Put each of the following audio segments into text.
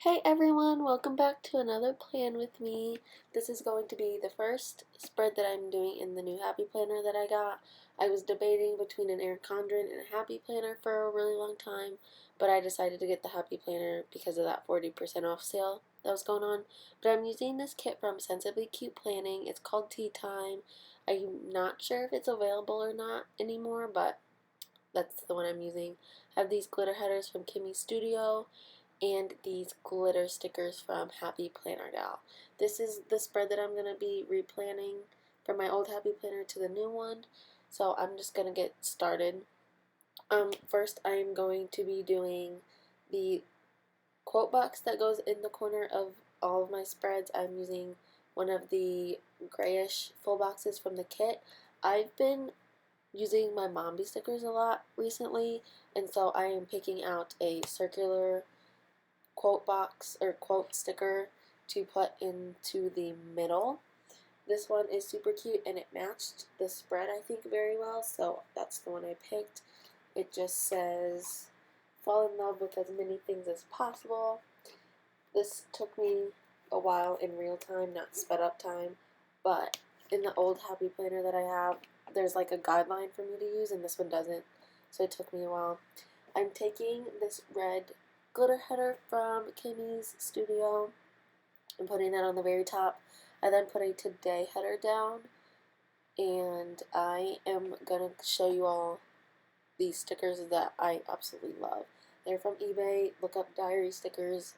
Hey everyone, welcome back to another plan with me. This is going to be the first spread that I'm doing in the new Happy Planner that I got. I was debating between an Erin Condren and a Happy Planner for a really long time, but I decided to get the Happy Planner because of that 40% off sale that was going on. But I'm using this kit from Sensibly Cute Planning. It's called Tea Time. I'm not sure if it's available or not anymore, but that's the one I'm using. I have these glitter headers from Kimmy Studio and these glitter stickers from Happy Planner Gal. This is the spread that I'm going to be replanning from my old Happy Planner to the new one. So I'm just going to get started. First I'm going to be doing the quote box that goes in the corner of all of my spreads. I'm using one of the grayish full boxes from the kit. I've been using my Mombi stickers a lot recently, and so I am picking out a circular quote box or quote sticker to put into the middle. This one is super cute and it matched the spread I think very well, so that's the one I picked. It just says fall in love with as many things as possible. This took me a while in real time, not sped up time, but in the old Happy Planner that I have, there's like a guideline for me to use and this one doesn't, so it took me a while. I'm taking this red glitter header from Kimmy's Studio and putting that on the very top. I then put a today header down, and I am going to show you all these stickers that I absolutely love. They're from eBay. Look up diary stickers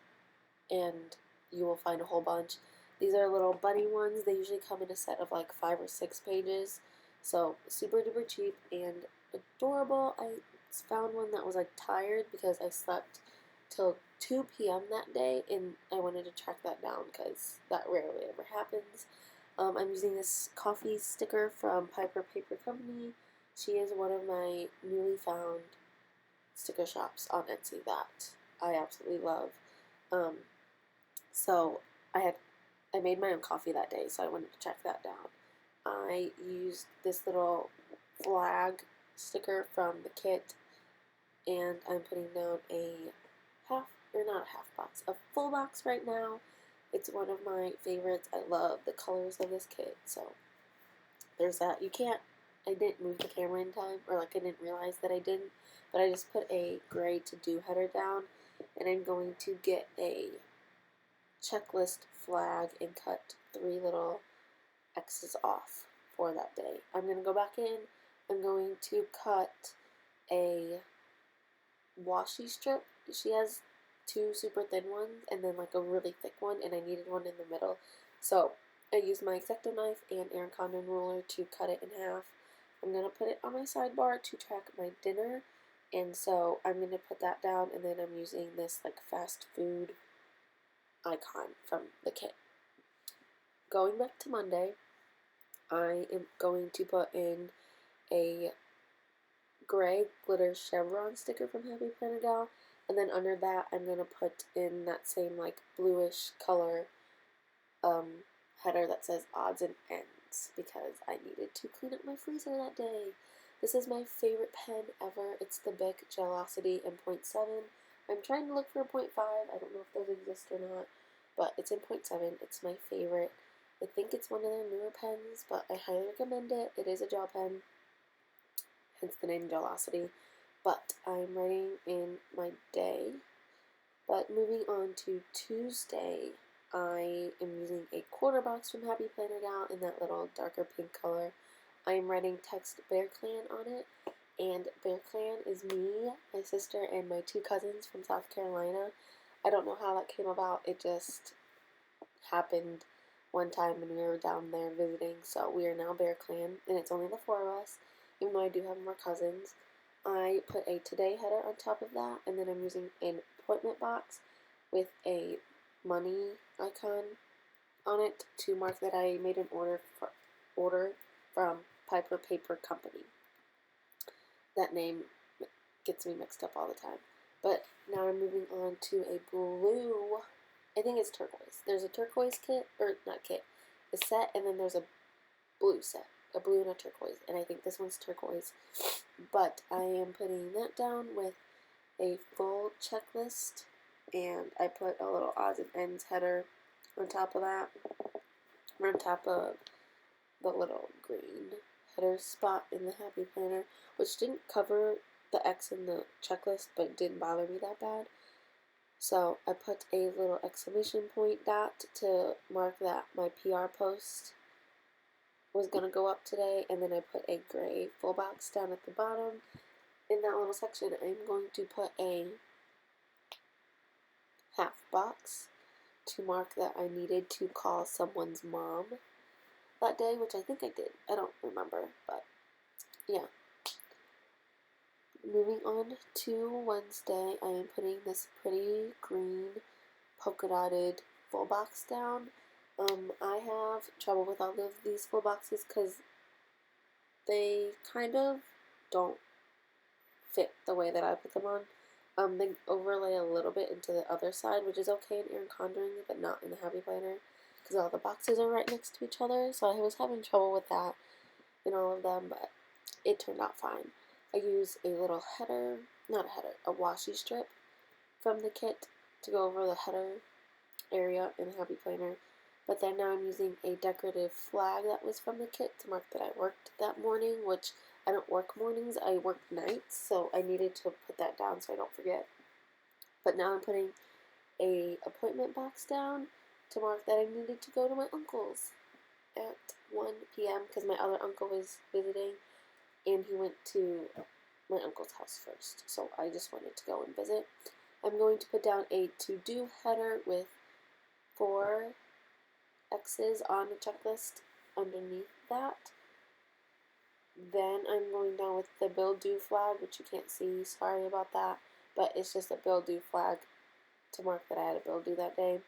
and you will find a whole bunch. These are little bunny ones. They usually come in a set of like 5 or 6 pages. So super duper cheap and adorable. I found one that was like tired because I slept till 2 p.m. that day and I wanted to track that down because that rarely ever happens. I'm using this coffee sticker from Piper Paper Company. She is one of my newly found sticker shops on Etsy that I absolutely love. Um, so I made my own coffee that day, so I wanted to check that down. I used this little flag sticker from the kit, and I'm putting down a not a half box, a full box right now. It's one of my favorites. I love the colors of this kit, so there's that. I didn't move the camera in time, or like I didn't realize that I didn't, but I just put a gray to-do header down, and I'm going to get a checklist flag and cut 3 little X's off for that day. I'm going to go back in. I'm going to cut a washi strip. She has 2 super thin ones and then like a really thick one, and I needed one in the middle. So I used my X-Acto knife and Erin Condren ruler to cut it in half. I'm going to put it on my sidebar to track my dinner, and so I'm going to put that down, and then I'm using this like fast food icon from the kit. Going back to Monday, I am going to put in a gray glitter chevron sticker from Happy Planner Gal, and then under that I'm going to put in that same like bluish color header that says odds and ends because I needed to clean up my freezer that day. This is my favorite pen ever. It's the Bic Gelocity in .7. I'm trying to look for a .5. I don't know if those exist or not, but it's in .7. It's my favorite. I think it's one of their newer pens, but I highly recommend it. It is a gel pen, hence the name Gelocity. But I'm writing in my day. But moving on to Tuesday, I am using a quarter box from Happy Planner Gal in that little darker pink color. I am writing text Bear Clan on it, and Bear Clan is me, my sister, and my 2 cousins from South Carolina. I don't know how that came about. It just happened one time when we were down there visiting, so we are now Bear Clan, and it's only the 4 of us, even though I do have more cousins. I put a today header on top of that, and then I'm using an appointment box with a money icon on it to mark that I made an order from Piper Paper Company. That name gets me mixed up all the time. But now I'm moving on to a blue, I think it's turquoise. There's a turquoise kit, or not kit, a set, and then there's a blue set. A blue and a turquoise, and I think this one's turquoise. But I am putting that down with a full checklist and I put a little odds and ends header on top of that, on top of the little green header spot in the Happy Planner, which didn't cover the X in the checklist, but it didn't bother me that bad. So I put a little exclamation point dot to mark that my PR post was going to go up today, and then I put a gray full box down at the bottom. In that little section, I'm going to put a half box to mark that I needed to call someone's mom that day, which I think I did. I don't remember, but yeah. Moving on to Wednesday, I am putting this pretty green polka dotted full box down. I have trouble with all of these full boxes because they kind of don't fit the way that I put them on. They overlay a little bit into the other side, which is okay in Erin Condren, but not in the Happy Planner because all the boxes are right next to each other. So I was having trouble with that in all of them, but it turned out fine. I use a little header, not a header, a washi strip from the kit to go over the header area in the Happy Planner. But then now I'm using a decorative flag that was from the kit to mark that I worked that morning, which I don't work mornings, I work nights, so I needed to put that down so I don't forget. But now I'm putting a appointment box down to mark that I needed to go to my uncle's at 1 p.m. because my other uncle was visiting, and he went to my uncle's house first, so I just wanted to go and visit. I'm going to put down a to-do header with 4 X's on the checklist underneath that. Then I'm going down with the Bill Do flag, which you can't see, sorry about that, but it's just a Bill Do flag to mark that I had a Bill Do that day.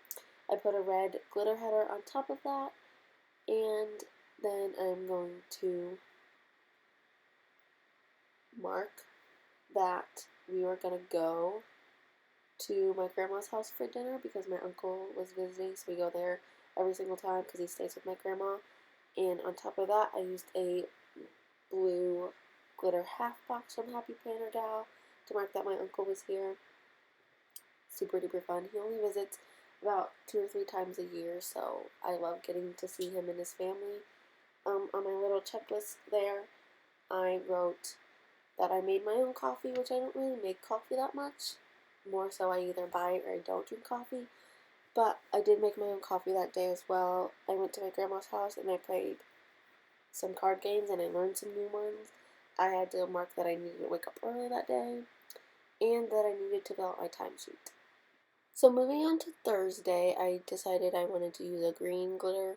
I put a red glitter header on top of that, and then I'm going to mark that we were going to go to my grandma's house for dinner because my uncle was visiting, so we go there every single time because he stays with my grandma. And on top of that, I used a blue glitter half box from Happy Planner Gal to mark that my uncle was here. Super duper fun. He only visits about 2 or 3 times a year, so I love getting to see him and his family. On my little checklist there, I wrote that I made my own coffee, which I don't really make coffee that much. More so I either buy it or I don't drink coffee. But I did make my own coffee that day as well. I went to my grandma's house and I played some card games and I learned some new ones. I had to mark that I needed to wake up early that day and that I needed to fill out my timesheet. So moving on to Thursday, I decided I wanted to use a green glitter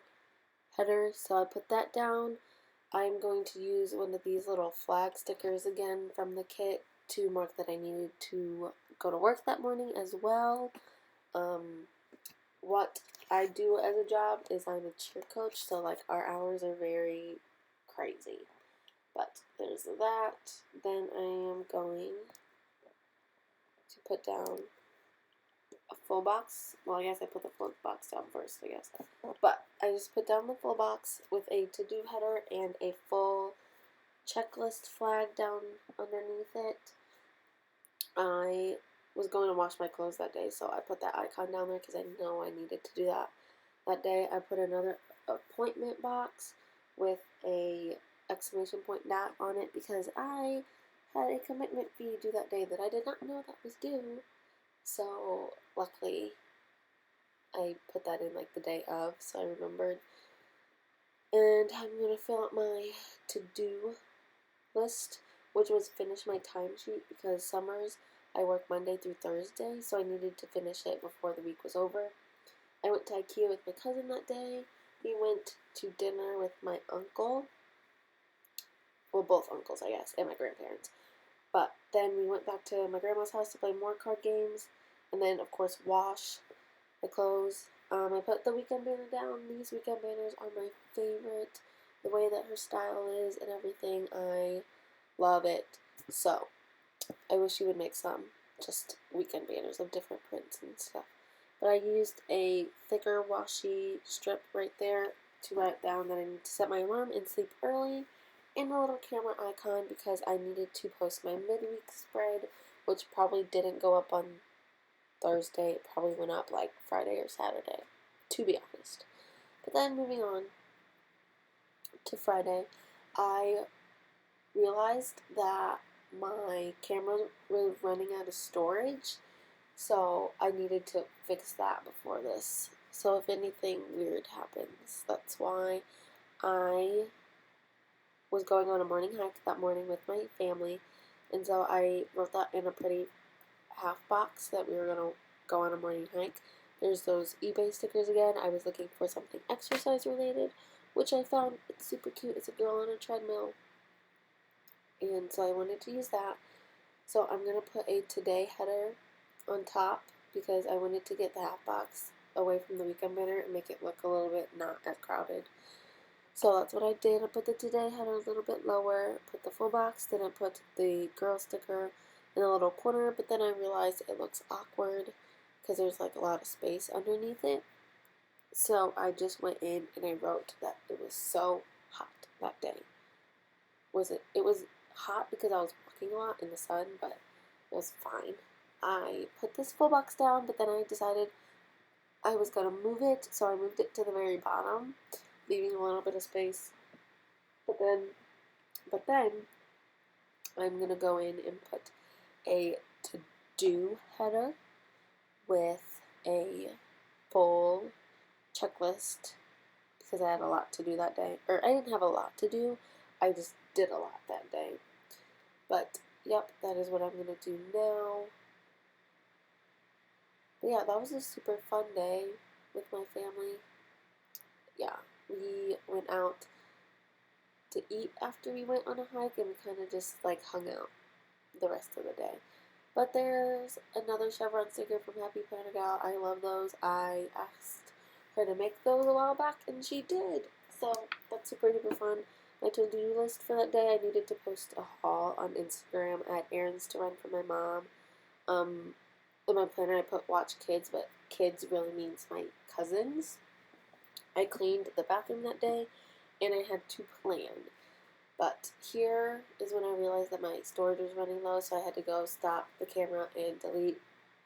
header, so I put that down. I'm going to use one of these little flag stickers again from the kit to mark that I needed to go to work that morning as well. What I do as a job is I'm a cheer coach, so like our hours are very crazy. But there's that. Then I am going to put down a full box. Well, I guess I put the full box down first, I guess. But I just put down the full box with a to-do header and a full checklist flag down underneath it. I was going to wash my clothes that day, so I put that icon down there because I know I needed to do that. That day I put another appointment box with a exclamation point dot on it because I had a commitment fee due that day that I did not know that was due. So luckily I put that in like the day of, so I remembered. And I'm going to fill out my to-do list, which was finish my timesheet because summers I work Monday through Thursday, so I needed to finish it before the week was over. I went to IKEA with my cousin that day. We went to dinner with my uncle. Well, both uncles, I guess, and my grandparents. But then we went back to my grandma's house to play more card games, and then, of course, wash my clothes. I put the weekend banner down. These weekend banners are my favorite. The way that her style is and everything, I love it. So, I wish she would make some just weekend banners of different prints and stuff. But I used a thicker washi strip right there to write down that I need to set my alarm and sleep early, and a little camera icon because I needed to post my midweek spread, which probably didn't go up on Thursday. It probably went up like Friday or Saturday, to be honest. But then moving on to Friday, I realized that my camera was running out of storage, so I needed to fix that before this. So if anything weird happens, that's why I was going on a morning hike that morning with my family, and so I wrote that in a pretty half box that we were going to go on a morning hike. There's those eBay stickers again. I was looking for something exercise related, which I found. It's super cute. It's a girl on a treadmill, and so I wanted to use that. So I'm going to put a today header on top because I wanted to get the half box away from the weekend banner and make it look a little bit not as crowded. So that's what I did. I put the today header a little bit lower, put the full box, then I put the girl sticker in a little corner, but then I realized it looks awkward because there's like a lot of space underneath it. So I just went in and I wrote that it was so hot that day. It was hot because I was walking a lot in the sun, but it was fine. I put this full box down, but then I decided I was going to move it, so I moved it to the very bottom, leaving a little bit of space. But then I'm going to go in and put a to-do header with a full checklist because I had a lot to do that day. Or I didn't have a lot to do, I just did a lot that day. But, yep, that is what I'm going to do now. But yeah, that was a super fun day with my family. Yeah, we went out to eat after we went on a hike, and we kind of just like hung out the rest of the day. But there's another chevron sticker from Happy Planner Gal. I love those. I asked her to make those a while back, and she did. So that's super duper fun. My to-do list for that day, I needed to post a haul on Instagram at errands to run for my mom. In my planner, I put watch kids, but kids really means my cousins. I cleaned the bathroom that day, and I had to plan. But here is when I realized that my storage was running low, so I had to go stop the camera and delete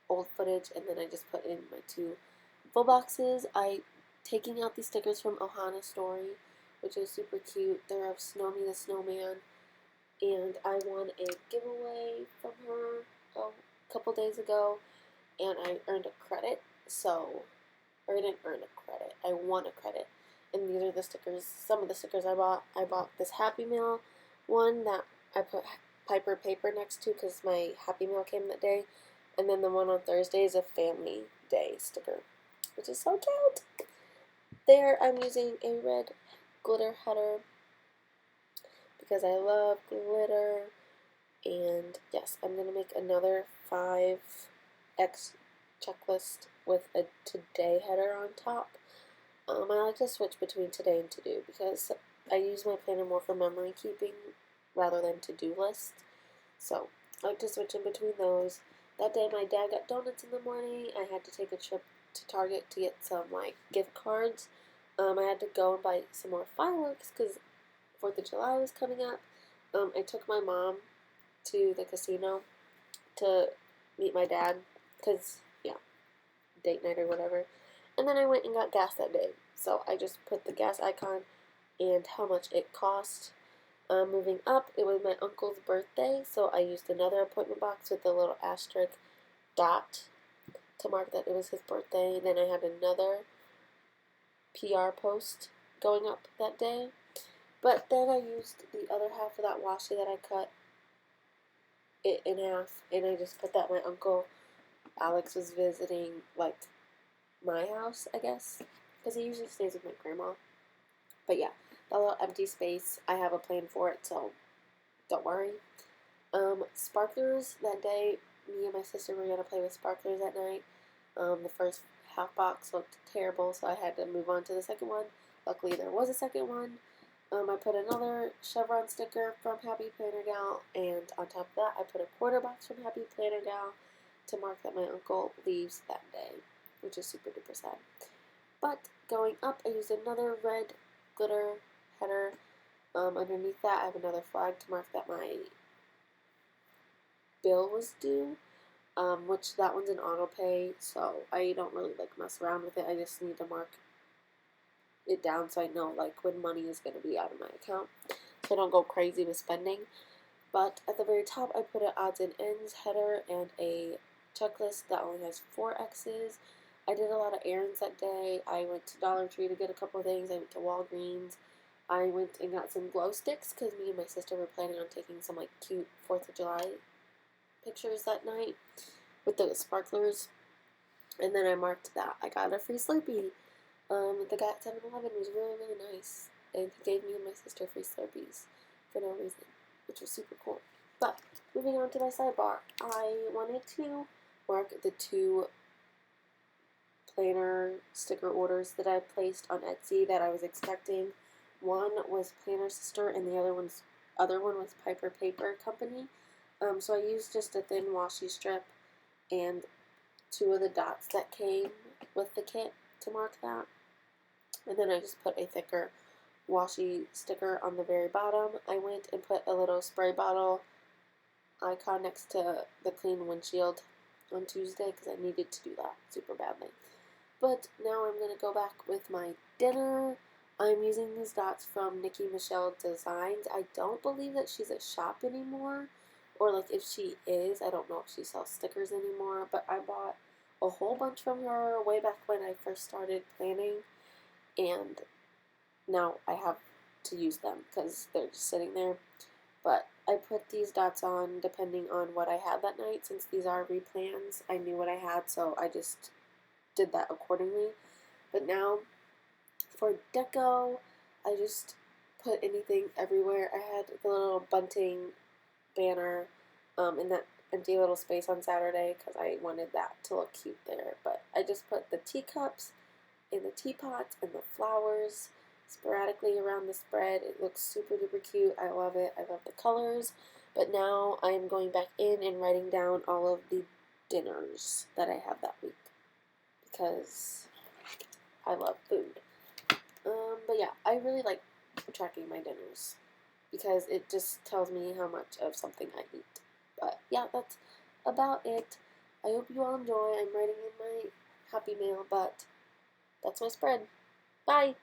old footage, and then I just put in my 2 full boxes. Taking out these stickers from Ohana Story, which is super cute. They're of Snowy the Snowman, and I won a giveaway from her a couple days ago, and I earned a credit, or I didn't earn a credit, I won a credit. And these are the stickers, some of the stickers I bought. I bought this Happy Meal one that I put Piper paper next to because my Happy Meal came that day. And then the one on Thursday is a Family Day sticker, which is so cute. There I'm using a red glitter header because I love glitter. And yes, I'm going to make another 5X checklist with a today header on top. I like to switch between today and to-do because I use my planner more for memory keeping rather than to-do lists. So I like to switch in between those. That day my dad got donuts in the morning. I had to take a trip to Target to get some like gift cards. I had to go and buy some more fireworks because 4th of July was coming up. I took my mom to the casino to meet my dad because, yeah, date night or whatever. And then I went and got gas that day. So I just put the gas icon and how much it cost. Moving up, it was my uncle's birthday, so I used another appointment box with a little asterisk dot to mark that it was his birthday. Then I had another PR post going up that day. But then I used the other half of that washi that I cut it in half, and I just put that my uncle Alex was visiting, like, my house, I guess, because he usually stays with my grandma. But yeah, that little empty space, I have a plan for it, so don't worry. Sparklers, that day, me and my sister were going to play with sparklers at night. The first half box looked terrible, so I had to move on to the second one. Luckily, there was a second one. I put another chevron sticker from Happy Planner Gal, and on top of that, I put a quarter box from Happy Planner Gal to mark that my uncle leaves that day, which is super duper sad. But going up, I used another red glitter header. Underneath that, I have another flag to mark that my bill was due. which that one's an auto pay, so I don't really like mess around with it. I just need to mark it down so I know like when money is going to be out of my account, so I don't go crazy with spending. But at the very top, I put an odds and ends header and a checklist that only has 4 X's. I did a lot of errands that day. I went to Dollar Tree to get a couple of things. I went to Walgreens. I went and got some glow sticks because me and my sister were planning on taking some like cute 4th of July pictures that night with the sparklers. And then I marked that I got a free Slurpee. The guy at 7-Eleven was really, really nice. And he gave me and my sister free Slurpees for no reason, which was super cool. But moving on to my sidebar, I wanted to mark the 2 planner sticker orders that I placed on Etsy that I was expecting. One was Planner Sister, and the other one was Piper Paper Company. So I used just a thin washi strip and 2 of the dots that came with the kit to mark that. And then I just put a thicker washi sticker on the very bottom. I went and put a little spray bottle icon next to the clean windshield on Tuesday because I needed to do that super badly. But now I'm going to go back with my dinner. I'm using these dots from Nikki Michelle Designs. I don't believe that she's at shop anymore, or like if she is, I don't know if she sells stickers anymore, but I bought a whole bunch from her way back when I first started planning, and now I have to use them because they're just sitting there. But I put these dots on depending on what I had that night. Since these are replans, I knew what I had, so I just did that accordingly. But now for deco, I just put anything everywhere. I had the little bunting banner in that empty little space on Saturday because I wanted that to look cute there. But I just put the teacups and the teapots and the flowers sporadically around the spread. It looks super duper cute. I love it. I love the colors. But now I am going back in and writing down all of the dinners that I have that week because I love food. But yeah, I really like tracking my dinners because it just tells me how much of something I eat. But yeah, that's about it. I hope you all enjoy. I'm writing in my happy mail, but that's my spread. Bye!